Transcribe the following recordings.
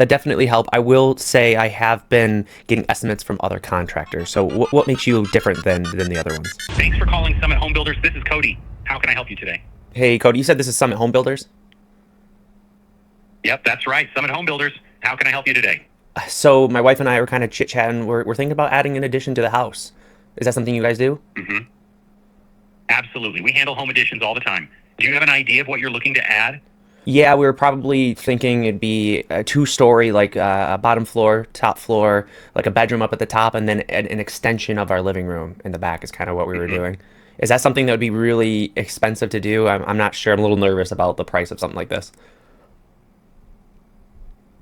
that definitely help. I will say I have been getting estimates from other contractors. So what makes you different than the other ones? Thanks for calling Summit Home Builders. This is Cody. How can I help you today? Hey, Cody, you said this is Summit Home Builders? Yep, that's right. Summit Home Builders. How can I help you today? So my wife and I were kind of chit-chatting. We're thinking about adding an addition to the house. Is that something you guys do? Absolutely. We handle home additions all the time. Do you have an idea of what you're looking to add? Yeah, we were probably thinking it'd be a two-story, like a bottom floor, top floor, like a bedroom up at the top, and then an extension of our living room in the back is kind of what we were doing. Is that something that would be really expensive to do? I'm not sure. I'm a little nervous about the price of something like this.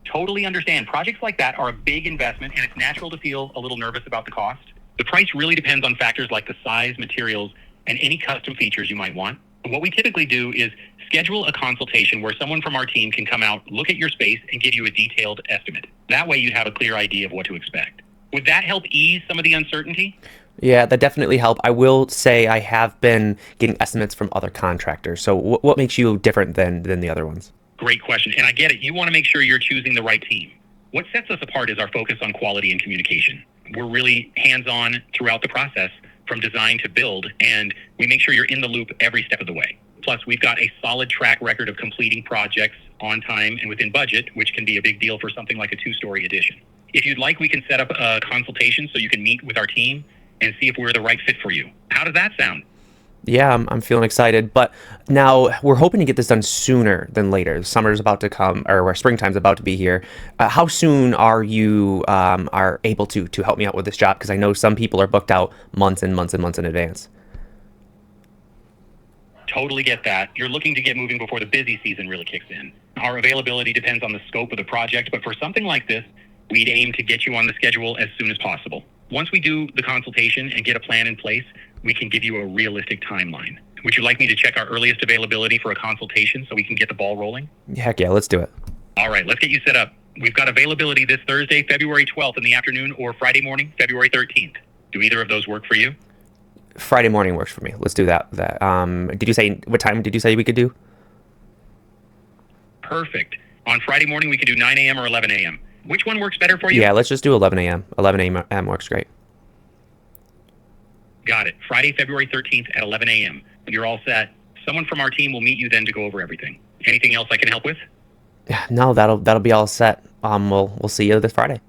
Totally understand. Projects like that are a big investment, and it's natural to feel a little nervous about the cost. The price really depends on factors like the size, materials, and any custom features you might want. What we typically do is schedule a consultation where someone from our team can come out, look at your space, and give you a detailed estimate. That way you'd have a clear idea of what to expect. Would that help ease some of the uncertainty? Yeah, that definitely help. I will say I have been getting estimates from other contractors. So what makes you different than the other ones? Great question. And I get it. You want to make sure you're choosing the right team. What sets us apart is our focus on quality and communication. We're really hands-on throughout the process from design to build, and we make sure you're in the loop every step of the way. Plus, we've got a solid track record of completing projects on time and within budget, which can be a big deal for something like a two-story addition. If you'd like, we can set up a consultation so you can meet with our team and see if we're the right fit for you. How does that sound? Yeah, I'm feeling excited. But now we're hoping to get this done sooner than later. Summer's about to come, or springtime's about to be here. How soon are you are able to help me out with this job? Because I know some people are booked out months and months and months in advance. Totally get that. You're looking to get moving before the busy season really kicks in. Our availability depends on the scope of the project, but for something like this, we'd aim to get you on the schedule as soon as possible. Once we do the consultation and get a plan in place, we can give you a realistic timeline. Would you like me to check our earliest availability for a consultation so we can get the ball rolling? Heck yeah, let's do it. All right, let's get you set up. We've got availability this Thursday, February 12th in the afternoon, or Friday morning, February 13th. Do either of those work for you? Friday morning works for me. Let's do that. Did you say what time did you say we could do? Perfect. On Friday morning, we could do 9 a.m. or 11 a.m. Which one works better for you? Yeah, let's just do 11 a.m. 11 a.m. works great. Got it. Friday, February 13th at 11 a.m. You're all set. Someone from our team will meet you then to go over everything. Anything else I can help with? Yeah, no, that'll be all set. We'll see you this Friday.